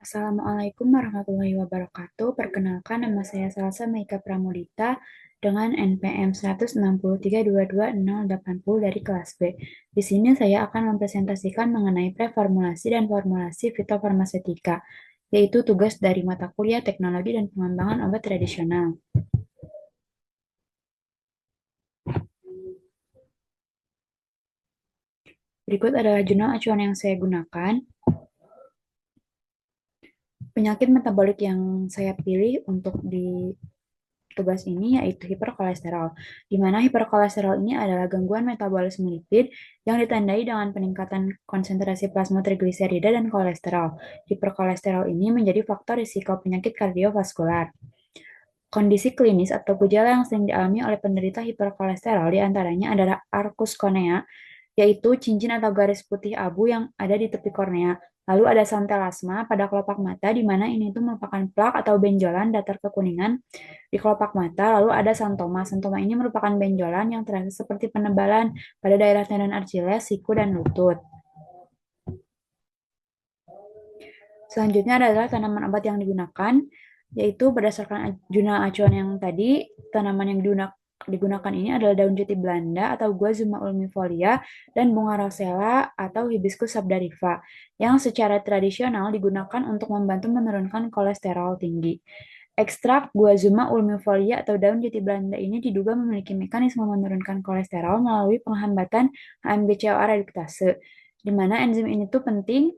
Assalamualaikum warahmatullahi wabarakatuh. Perkenalkan, nama saya Salsa Meika Pramudita dengan NPM 163222080 dari kelas B. Di sini saya akan mempresentasikan mengenai preformulasi dan formulasi fitofarmaseutika, yaitu tugas dari mata kuliah Teknologi dan Pengembangan Obat Tradisional. Berikut adalah jurnal acuan yang saya gunakan. Penyakit metabolik yang saya pilih untuk di tugas ini yaitu hiperkolesterol, di mana hiperkolesterol ini adalah gangguan metabolisme lipid yang ditandai dengan peningkatan konsentrasi plasma trigliserida dan kolesterol. Hiperkolesterol ini menjadi faktor risiko penyakit kardiovaskular. Kondisi klinis atau gejala yang sering dialami oleh penderita hiperkolesterol diantaranya adalah arkus kornea, yaitu cincin atau garis putih abu yang ada di tepi kornea. Lalu ada santelasma pada kelopak mata, di mana ini itu merupakan plak atau benjolan datar kekuningan di kelopak mata. Lalu ada santoma. Santoma ini merupakan benjolan yang terasa seperti penebalan pada daerah tendon Achilles, siku, dan lutut. Selanjutnya adalah tanaman obat yang digunakan, yaitu berdasarkan jurnal acuan yang tadi, tanaman yang digunakan ini adalah daun jati Belanda atau Guazuma ulmifolia dan bunga rosella atau Hibiscus sabdarifa yang secara tradisional digunakan untuk membantu menurunkan kolesterol tinggi. Ekstrak Guazuma ulmifolia atau daun jati Belanda ini diduga memiliki mekanisme menurunkan kolesterol melalui penghambatan HMG-CoA reduktase, di mana enzim ini tuh penting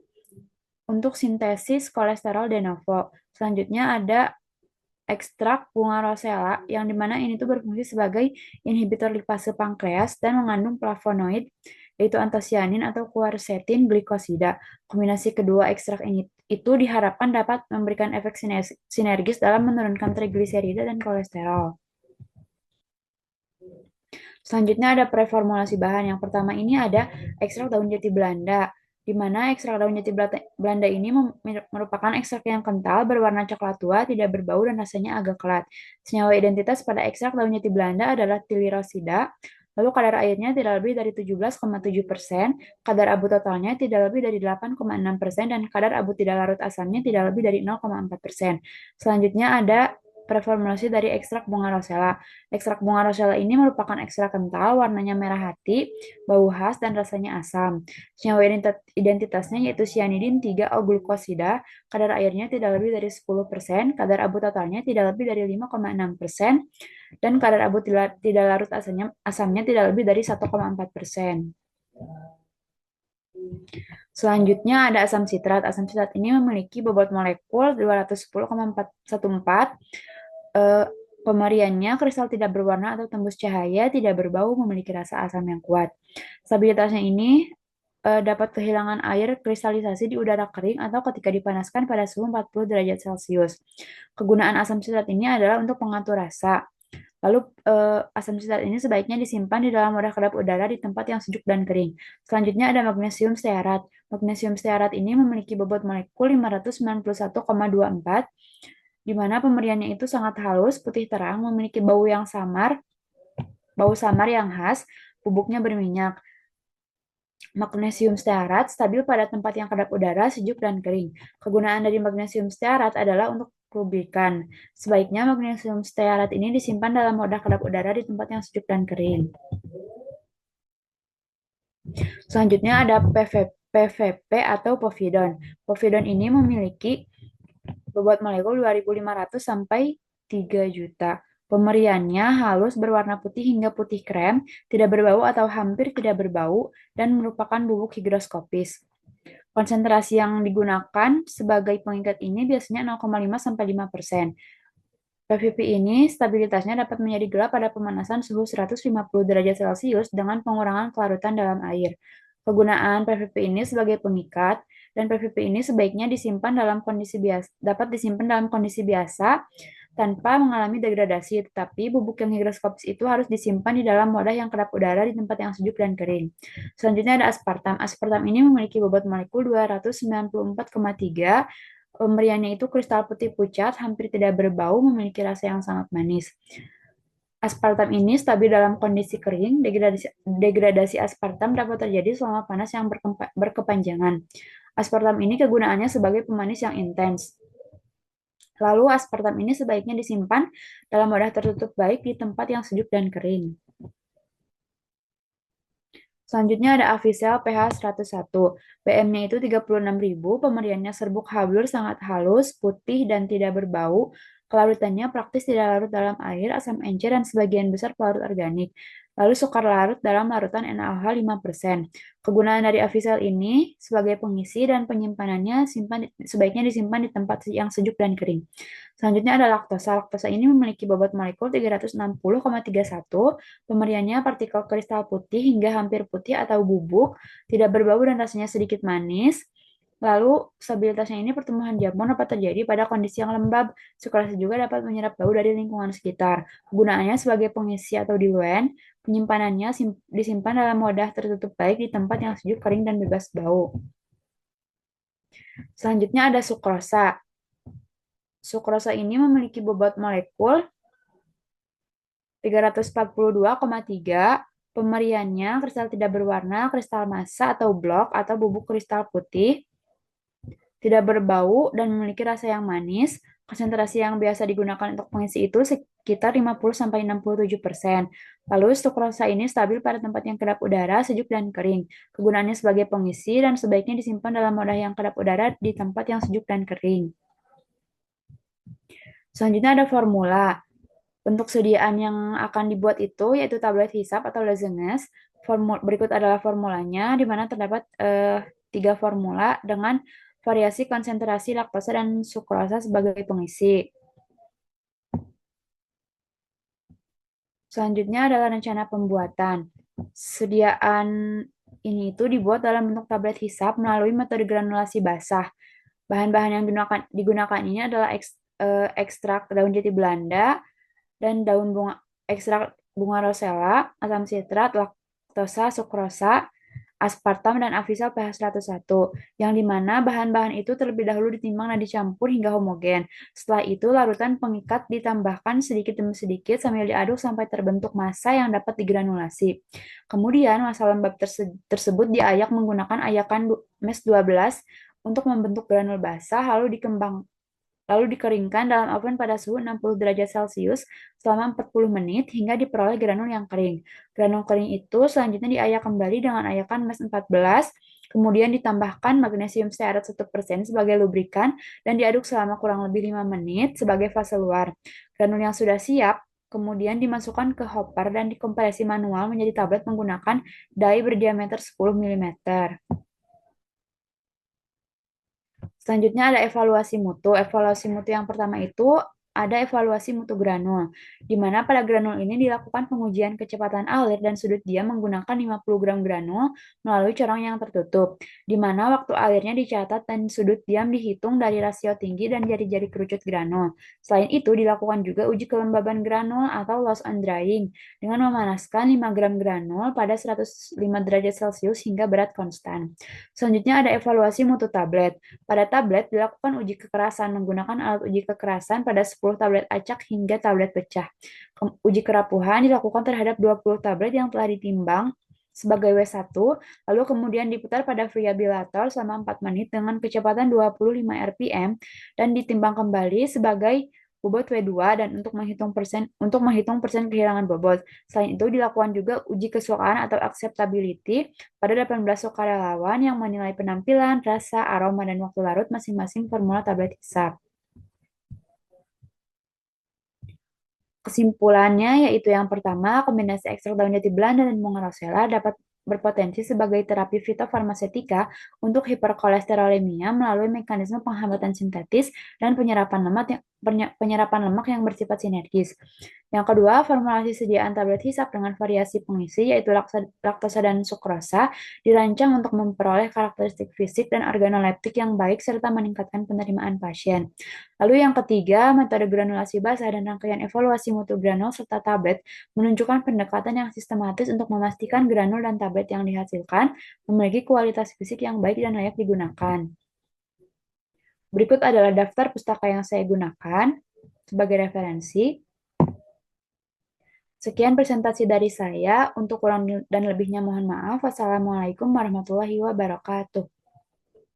untuk sintesis kolesterol de novo. Selanjutnya ada ekstrak bunga rosella yang dimana ini tuh berfungsi sebagai inhibitor lipase pankreas dan mengandung flavonoid yaitu antosianin atau quercetin glikosida. Kombinasi kedua ekstrak ini itu diharapkan dapat memberikan efek sinergis dalam menurunkan trigliserida dan kolesterol. Selanjutnya ada preformulasi bahan. Yang pertama ini ada ekstrak daun jati Belanda, di mana ekstrak daun jati Belanda ini merupakan ekstrak yang kental, berwarna coklat tua, tidak berbau, dan rasanya agak kelat. Senyawa identitas pada ekstrak daun jati Belanda adalah tilirosida, lalu kadar airnya tidak lebih dari 17,7%, kadar abu totalnya tidak lebih dari 8,6%, dan kadar abu tidak larut asamnya tidak lebih dari 0,4%. Selanjutnya ada preformulasi dari ekstrak bunga rosella. Ekstrak bunga rosella ini merupakan ekstrak kental, warnanya merah hati, bau khas, dan rasanya asam. Senyawa identitasnya yaitu cyanidin 3-O-glukosida, kadar airnya tidak lebih dari 10%, kadar abu totalnya tidak lebih dari 5,6%, dan kadar abu tidak larut asamnya tidak lebih dari 1,4%. Selanjutnya ada asam sitrat. Asam sitrat ini memiliki bobot molekul 210,414. Eh, Pemeriannya kristal tidak berwarna atau tembus cahaya, tidak berbau, memiliki rasa asam yang kuat. Stabilitasnya ini dapat kehilangan air kristalisasi di udara kering atau ketika dipanaskan pada suhu 40 derajat Celcius. Kegunaan asam sitrat ini adalah untuk pengatur rasa. Lalu asam sitrat ini sebaiknya disimpan di dalam wadah kedap udara di tempat yang sejuk dan kering. Selanjutnya ada magnesium stearat. Magnesium stearat ini memiliki bobot molekul 591,24, di mana pemberiannya itu sangat halus, putih terang, memiliki bau samar yang khas, bubuknya berminyak. Magnesium stearat stabil pada tempat yang kedap udara, sejuk, dan kering. Kegunaan dari magnesium stearat adalah untuk lubrikan. Sebaiknya magnesium stearat ini disimpan dalam wadah kedap udara di tempat yang sejuk dan kering. Selanjutnya ada PVP atau povidon. Povidon ini memiliki bobot molekul 2.500 sampai 3 juta. Pemberiannya halus berwarna putih hingga putih krem, tidak berbau atau hampir tidak berbau, dan merupakan bubuk higroskopis. Konsentrasi yang digunakan sebagai pengikat ini biasanya 0,5 sampai 5%. PVP ini stabilitasnya dapat menjadi gelap pada pemanasan suhu 150 derajat Celcius dengan pengurangan kelarutan dalam air. Kegunaan PVP ini sebagai pengikat dan PVP ini sebaiknya dapat disimpan dalam kondisi biasa tanpa mengalami degradasi, tetapi bubuk yang higroskopis itu harus disimpan di dalam wadah yang kedap udara di tempat yang sejuk dan kering. Selanjutnya ada aspartam. Aspartam ini memiliki bobot molekul 294,3. Pemberiannya itu kristal putih pucat, hampir tidak berbau, memiliki rasa yang sangat manis. Aspartam ini stabil dalam kondisi kering. Degradasi aspartam dapat terjadi selama panas yang berkepanjangan. Aspartam ini kegunaannya sebagai pemanis yang intens. Lalu aspartam ini sebaiknya disimpan dalam wadah tertutup baik di tempat yang sejuk dan kering. Selanjutnya ada Avicel PH 101. PM-nya itu 36.000, pemberiannya serbuk hablur sangat halus, putih, dan tidak berbau. Kelarutannya praktis tidak larut dalam air, asam encer, dan sebagian besar pelarut organik. Lalu sukar larut dalam larutan NaOH 5%. Kegunaan dari Avicel ini sebagai pengisi dan penyimpanannya sebaiknya disimpan di tempat yang sejuk dan kering. Selanjutnya ada laktosa. Laktosa ini memiliki bobot molekul 360,31. Pemberiannya partikel kristal putih hingga hampir putih atau bubuk, tidak berbau dan rasanya sedikit manis. Lalu, stabilitasnya ini pertumbuhan jamur dapat terjadi pada kondisi yang lembab. Sukrase juga dapat menyerap bau dari lingkungan sekitar. Kegunaannya sebagai pengisi atau diluent, penyimpanannya disimpan dalam wadah tertutup baik di tempat yang sejuk, kering, dan bebas bau. Selanjutnya ada sukrosa. Sukrosa ini memiliki bobot molekul 342,3. Pemberiannya kristal tidak berwarna, kristal massa atau blok atau bubuk kristal putih, tidak berbau dan memiliki rasa yang manis. Konsentrasi yang biasa digunakan untuk pengisi itu sekitar 50-67%. Lalu sukrosa ini stabil pada tempat yang kedap udara, sejuk dan kering. Kegunaannya sebagai pengisi dan sebaiknya disimpan dalam wadah yang kedap udara di tempat yang sejuk dan kering. Selanjutnya ada formula. Bentuk sediaan yang akan dibuat itu yaitu tablet hisap atau lozenges. Berikut adalah formulanya, di mana terdapat 3 formula dengan variasi konsentrasi laktosa dan sukrosa sebagai pengisi. Selanjutnya adalah rencana pembuatan. Sediaan ini itu dibuat dalam bentuk tablet hisap melalui metode granulasi basah. Bahan-bahan yang digunakan ini adalah ekstrak daun jati Belanda, dan ekstrak bunga rosella, asam sitrat, laktosa, sukrosa, aspartam, dan Avicel pH 101, yang dimana bahan-bahan itu terlebih dahulu ditimbang dan dicampur hingga homogen. Setelah itu, larutan pengikat ditambahkan sedikit demi sedikit sambil diaduk sampai terbentuk massa yang dapat digranulasi. Kemudian, massa lembab tersebut diayak menggunakan ayakan MES 12 untuk membentuk granul basah, lalu dikeringkan dalam oven pada suhu 60 derajat Celcius selama 40 menit hingga diperoleh granul yang kering. Granul kering itu selanjutnya diayak kembali dengan ayakan MES 14, kemudian ditambahkan magnesium stearat 1% sebagai lubrikan dan diaduk selama kurang lebih 5 menit sebagai fase luar. Granul yang sudah siap kemudian dimasukkan ke hopper dan dikompresi manual menjadi tablet menggunakan die berdiameter 10 mm. Selanjutnya ada evaluasi mutu. Evaluasi mutu yang pertama itu ada evaluasi mutu granul, di mana pada granul ini dilakukan pengujian kecepatan alir dan sudut diam menggunakan 50 gram granul melalui corong yang tertutup, di mana waktu alirnya dicatat dan sudut diam dihitung dari rasio tinggi dan jari-jari kerucut granul. Selain itu, dilakukan juga uji kelembaban granul atau loss on drying, dengan memanaskan 5 gram granul pada 105 derajat Celcius hingga berat konstan. Selanjutnya ada evaluasi mutu tablet. Pada tablet, dilakukan uji kekerasan menggunakan alat uji kekerasan pada 10 tablet acak hingga tablet pecah. Uji kerapuhan dilakukan terhadap 20 tablet yang telah ditimbang sebagai W1, lalu kemudian diputar pada variabilator selama 4 menit dengan kecepatan 25 rpm dan ditimbang kembali sebagai bobot W2 dan untuk menghitung persen kehilangan bobot. Selain itu dilakukan juga uji kesukaan atau acceptability pada 18 sukarelawan yang menilai penampilan, rasa, aroma, dan waktu larut masing-masing formula tablet hisap. Kesimpulannya yaitu yang pertama, kombinasi ekstrak daun jati Belanda dan bunga rosella dapat berpotensi sebagai terapi fitofarmasetika untuk hiperkolesterolemia melalui mekanisme penghambatan sintetis dan penyerapan lemak yang bersifat sinergis. Yang kedua, formulasi sediaan tablet hisap dengan variasi pengisi yaitu laktosa dan sukrosa dirancang untuk memperoleh karakteristik fisik dan organoleptik yang baik serta meningkatkan penerimaan pasien. Lalu yang ketiga, metode granulasi basah dan rangkaian evaluasi mutu granul serta tablet menunjukkan pendekatan yang sistematis untuk memastikan granul dan tablet yang dihasilkan memiliki kualitas fisik yang baik dan layak digunakan. Berikut adalah daftar pustaka yang saya gunakan sebagai referensi. Sekian presentasi dari saya. Untuk kurang dan lebihnya mohon maaf. Wassalamualaikum warahmatullahi wabarakatuh.